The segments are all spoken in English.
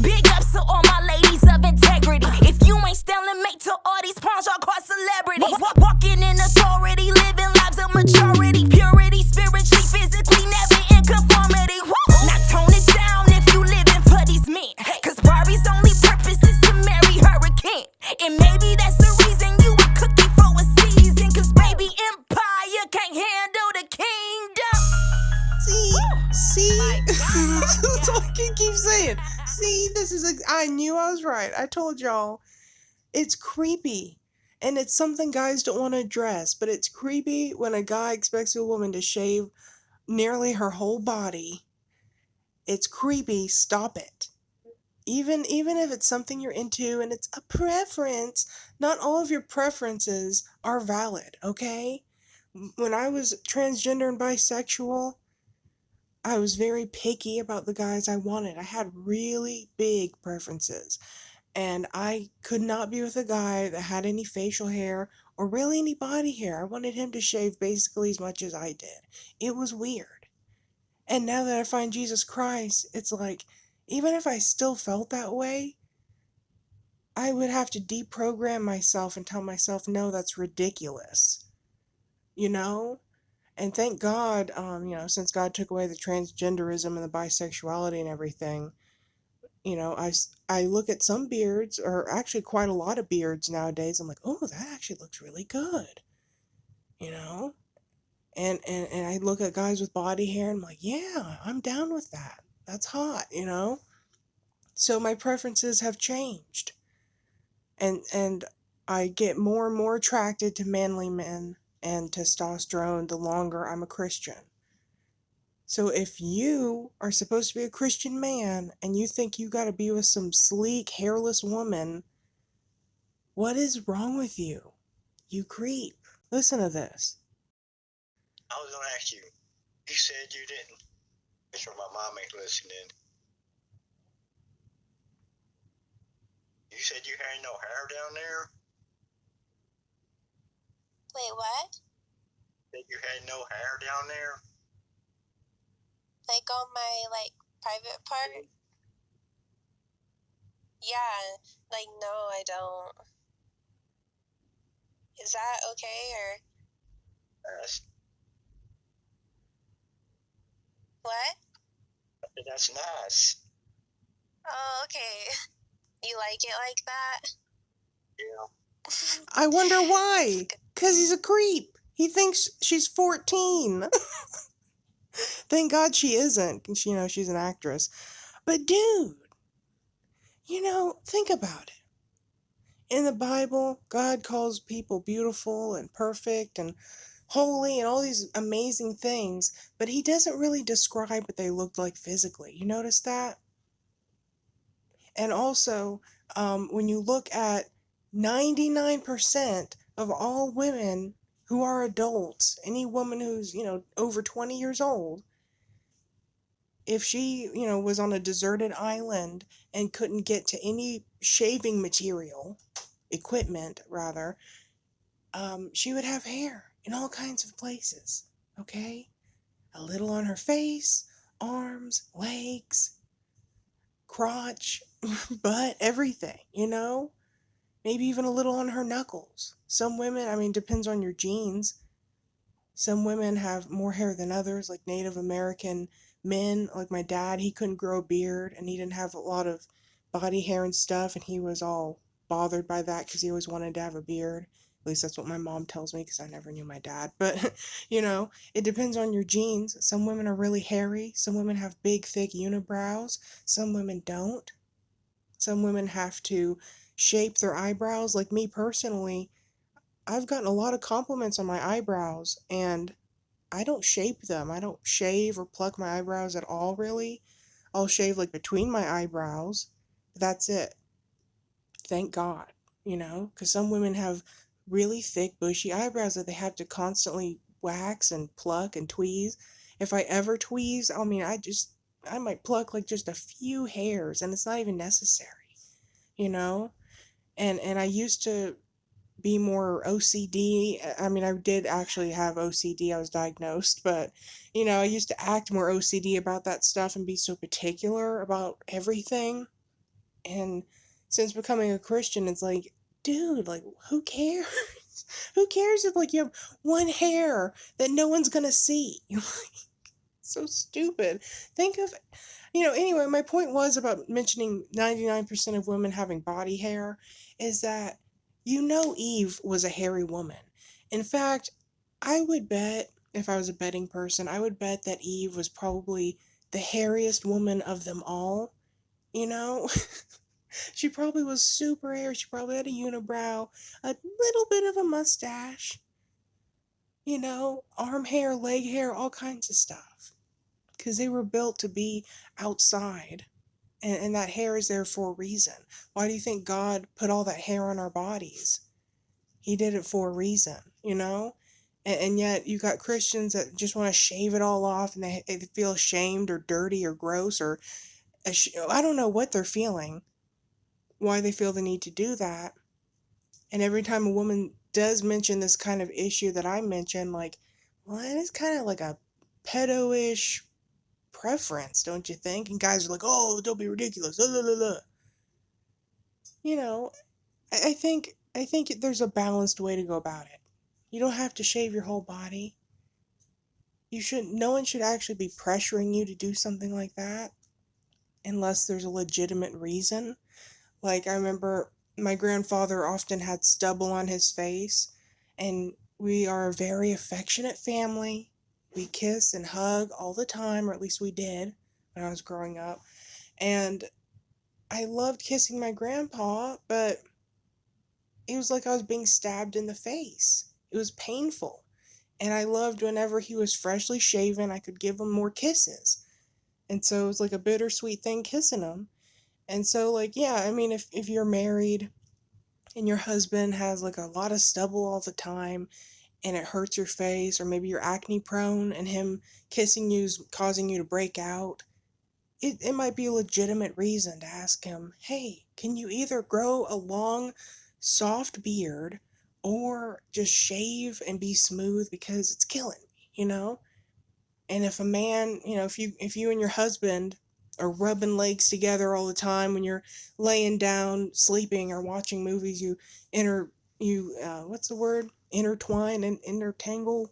Big ups to all my ladies of integrity. If you ain't stealing mate to all these pawns, y'all call celebrities. Walking in authority, living lives of maturity, purity, spiritually, physically, never in conformity. Now tone it down if you living for these men, cause Barbie's only purpose is to marry her a king. And maybe that's the reason you a cookie for a season, cause baby empire can't handle the kingdom. See? My God. That's all I can keep saying. See, I knew I was right. I told y'all. It's creepy. And it's something guys don't want to address, but it's creepy when a guy expects a woman to shave nearly her whole body. It's creepy. Stop it. Even if it's something you're into and it's a preference, not all of your preferences are valid, okay? When I was transgender and bisexual, I was very picky about the guys I wanted. I had really big preferences. And I could not be with a guy that had any facial hair or really any body hair. I wanted him to shave basically as much as I did. It was weird. And now that I find Jesus Christ, it's like, even if I still felt that way, I would have to deprogram myself and tell myself, no, that's ridiculous. You know? And thank God, since God took away the transgenderism and the bisexuality and everything, I look at some beards, or actually quite a lot of beards nowadays. I'm like, oh, that actually looks really good, you know? And I look at guys with body hair and I'm like, yeah, I'm down with that. That's hot, you know? So my preferences have changed. And I get more and more attracted to manly men and testosterone the longer I'm a Christian. So if you are supposed to be a Christian man and you think you gotta be with some sleek, hairless woman, what is wrong with you? You creep. Listen to this. I was gonna ask you. You said you didn't. Make sure my mom ain't listening. You said you had no hair down there? Wait, what? Said you had no hair down there? Like on my, private part? Yeah, no, I don't. Is that okay, or That's, what? that's nice. Oh, okay. You like it like that? Yeah. I wonder why. 'Cause he's a creep. He thinks she's 14. Thank God she isn't. She's an actress. But dude, think about it. In the Bible, God calls people beautiful and perfect and holy and all these amazing things, but he doesn't really describe what they looked like physically. You notice that? And also, when you look at 99% of all women who are adults, any woman who's, over 20 years old, if she, was on a deserted island and couldn't get to any shaving material, equipment rather, she would have hair in all kinds of places, okay? A little on her face, arms, legs, crotch, butt, everything, Maybe even a little on her knuckles. Some women, depends on your genes. Some women have more hair than others, like Native American men. Like my dad, he couldn't grow a beard and he didn't have a lot of body hair and stuff, and he was all bothered by that because he always wanted to have a beard. At least that's what my mom tells me because I never knew my dad. But, it depends on your genes. Some women are really hairy. Some women have big, thick unibrows. Some women don't. Some women have to shape their eyebrows. Like me personally, I've gotten a lot of compliments on my eyebrows, and I don't shape them. I don't shave or pluck my eyebrows at all, really. I'll shave, between my eyebrows. That's it. Thank God, because some women have really thick, bushy eyebrows that they have to constantly wax and pluck and tweeze. If I ever tweeze, I might pluck, just a few hairs, and it's not even necessary, And I used to be more OCD. I did actually have OCD. I was diagnosed, but I used to act more OCD about that stuff and be so particular about everything. And since becoming a Christian, it's like, dude, like, who cares? Who cares if, like, you have one hair that no one's gonna see? So stupid. Think of, anyway, my point was about mentioning 99% of women having body hair is that, Eve was a hairy woman. In fact, I would bet, if I was a betting person, I would bet that Eve was probably the hairiest woman of them all, you know? She probably was super hairy. She probably had a unibrow, a little bit of a mustache, arm hair, leg hair, all kinds of stuff. Because they were built to be outside. And that hair is there for a reason. Why do you think God put all that hair on our bodies? He did it for a reason, And yet you got Christians that just want to shave it all off and they feel ashamed or dirty or gross or I don't know what they're feeling, why they feel the need to do that. And every time a woman does mention this kind of issue that I mentioned, like, well, it is kind of like a pedo-ish preference, don't you think? And guys are like, oh, don't be ridiculous. La, la, la, la. I think there's a balanced way to go about it. You don't have to shave your whole body. No one should actually be pressuring you to do something like that unless there's a legitimate reason. Like, I remember my grandfather often had stubble on his face, and we are a very affectionate family. We kiss and hug all the time, or at least we did when I was growing up. And I loved kissing my grandpa, but it was like I was being stabbed in the face. It was painful. And I loved whenever he was freshly shaven, I could give him more kisses. And so it was like a bittersweet thing kissing him. And so, like, yeah, I mean, if you're married and your husband has like a lot of stubble all the time and it hurts your face, or maybe you're acne prone and him kissing you is causing you to break out, it might be a legitimate reason to ask him, hey, can you either grow a long, soft beard or just shave and be smooth because it's killing me. And if a man, if you and your husband are rubbing legs together all the time when you're laying down, sleeping, or watching movies, what's the word? Intertwine and intertangle?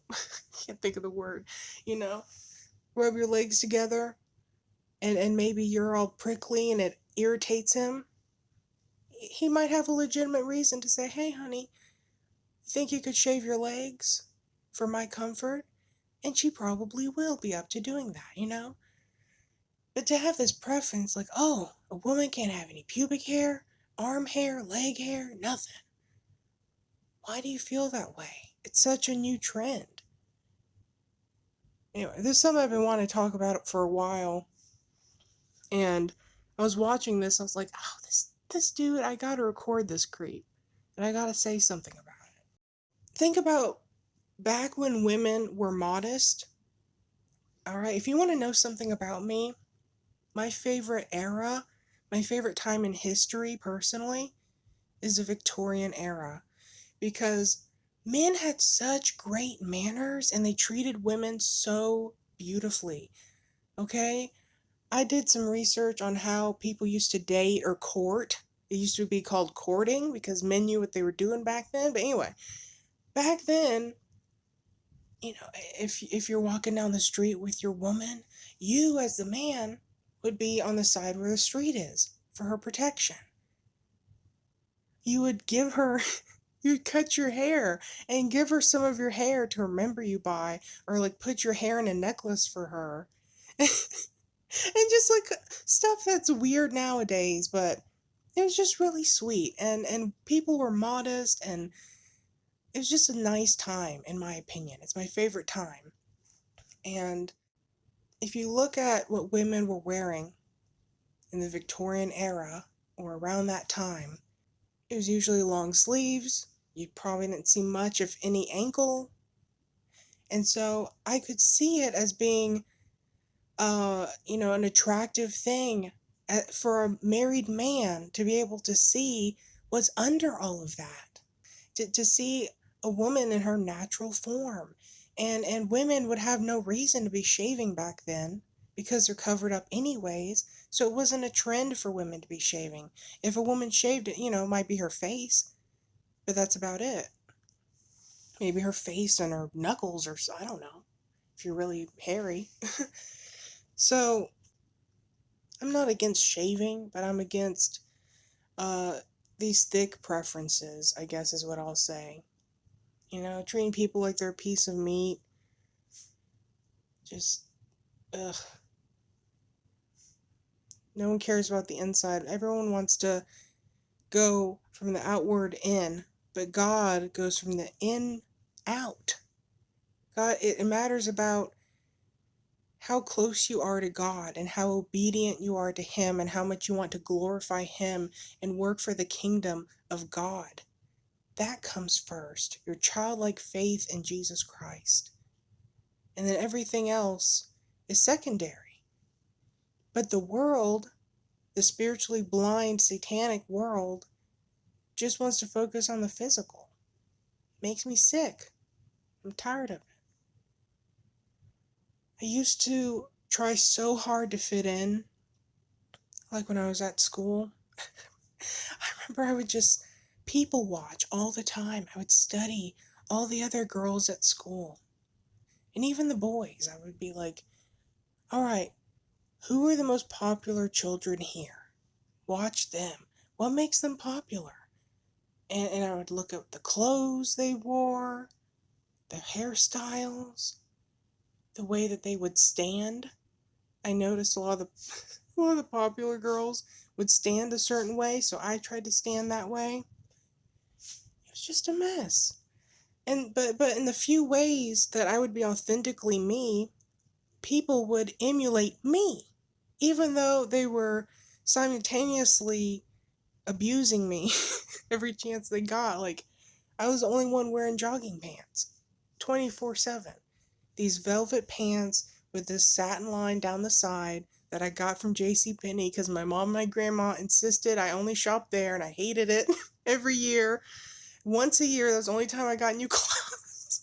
Can't think of the word, you know? Rub your legs together, and maybe you're all prickly and it irritates him. He might have a legitimate reason to say, hey, honey, you think you could shave your legs for my comfort? And she probably will be up to doing that. But to have this preference, like, oh, a woman can't have any pubic hair, arm hair, leg hair, nothing. Why do you feel that way? It's such a new trend. Anyway, this is something I've been wanting to talk about for a while. And I was watching this, I was like, oh, this dude, I gotta record this creep. And I gotta say something about it. Think about back when women were modest. Alright, if you want to know something about me, my favorite era, my favorite time in history, personally, is the Victorian era. Because men had such great manners and they treated women so beautifully. Okay? I did some research on how people used to date or court. It used to be called courting because men knew what they were doing back then. But anyway, back then, if you're walking down the street with your woman, you as the man would be on the side where the street is for her protection. You would give her, you'd cut your hair and give her some of your hair to remember you by, or like put your hair in a necklace for her. And just like stuff that's weird nowadays, but it was just really sweet. And people were modest, and it was just a nice time, in my opinion. It's my favorite time. And if you look at what women were wearing in the Victorian era, or around that time, it was usually long sleeves. You probably didn't see much, if any, ankle. And so I could see it as being, an attractive thing for a married man to be able to see what's under all of that. To see a woman in her natural form. And women would have no reason to be shaving back then. because they're covered up anyways. So it wasn't a trend for women to be shaving. If a woman shaved it, it might be her face, but that's about it. Maybe her face and her knuckles, or I don't know, if you're really hairy. So I'm not against shaving, but I'm against these thick preferences, I guess is what I'll say. Treating people like they're a piece of meat. Just, ugh. No one cares about the inside. Everyone wants to go from the outward in, but God goes from the in out. God, it matters about how close you are to God and how obedient you are to Him and how much you want to glorify Him and work for the kingdom of God. That comes first. Your childlike faith in Jesus Christ. And then everything else is secondary. But the world, the spiritually blind, satanic world, just wants to focus on the physical. Makes me sick. I'm tired of it. I used to try so hard to fit in, like when I was at school. I remember I would just people watch all the time. I would study all the other girls at school. And even the boys. I would be like, all right, who are the most popular children here? Watch them. What makes them popular? And I would look at the clothes they wore, their hairstyles, the way that they would stand. I noticed a lot of the popular girls would stand a certain way, so I tried to stand that way. It was just a mess. But in the few ways that I would be authentically me, people would emulate me, even though they were simultaneously abusing me every chance they got. Like, I was the only one wearing jogging pants 24/7. These velvet pants with this satin line down the side that I got from JCPenney because my mom and my grandma insisted I only shop there, and I hated it every year. Once a year, that was the only time I got new clothes.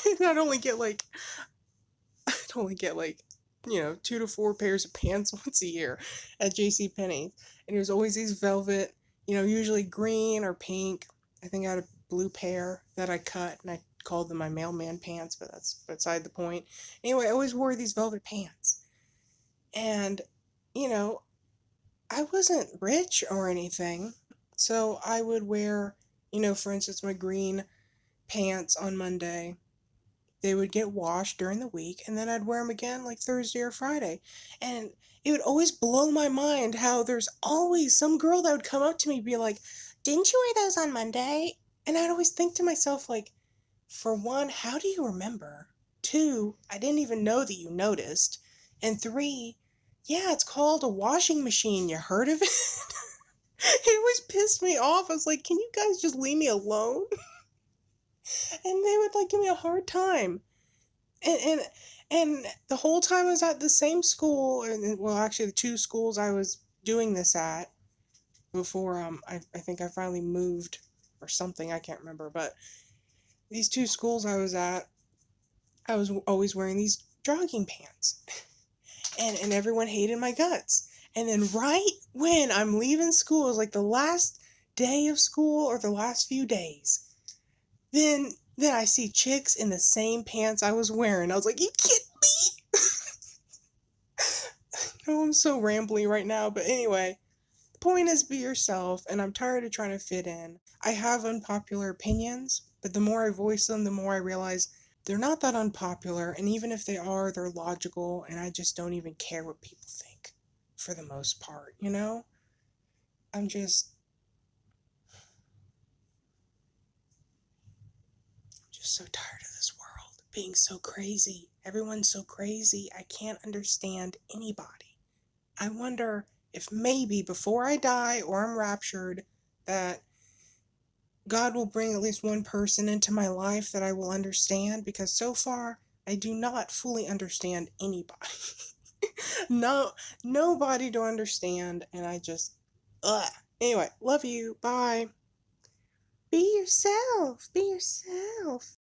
And I'd only get like 2 to 4 pairs of pants once a year at JCPenney. And it was always these velvet, usually green or pink. I think I had a blue pair that I cut, and I called them my mailman pants, but that's beside the point. Anyway, I always wore these velvet pants. And, I wasn't rich or anything. So I would wear, for instance, my green pants on Monday. They would get washed during the week, and then I'd wear them again like Thursday or Friday. And it would always blow my mind how there's always some girl that would come up to me and be like, "Didn't you wear those on Monday?" And I'd always think to myself, like, for one, how do you remember? 2, I didn't even know that you noticed. And 3, yeah, it's called a washing machine. You heard of it? It always pissed me off. I was like, can you guys just leave me alone? And they would give me a hard time. And the whole time I was at the same school, and well, actually the 2 schools I was doing this at before I think I finally moved or something, I can't remember, but these 2 schools I was at, I was always wearing these jogging pants. And everyone hated my guts. And then right when I'm leaving school, it was like the last day of school or the last few days, then I see chicks in the same pants I was wearing. I was like, you kidding me? No, I'm so rambly right now, but anyway, the point is be yourself, and I'm tired of trying to fit in. I have unpopular opinions, but the more I voice them, the more I realize they're not that unpopular, and even if they are, they're logical, and I just don't even care what people think, for the most part, I'm just so tired of this world being so crazy. Everyone's so crazy. I can't understand anybody. I wonder if maybe before I die or I'm raptured, that God will bring at least one person into my life that I will understand, because so far I do not fully understand anybody. No, nobody to understand, and I just, ugh. Anyway, love you. Bye. Be yourself. Be yourself.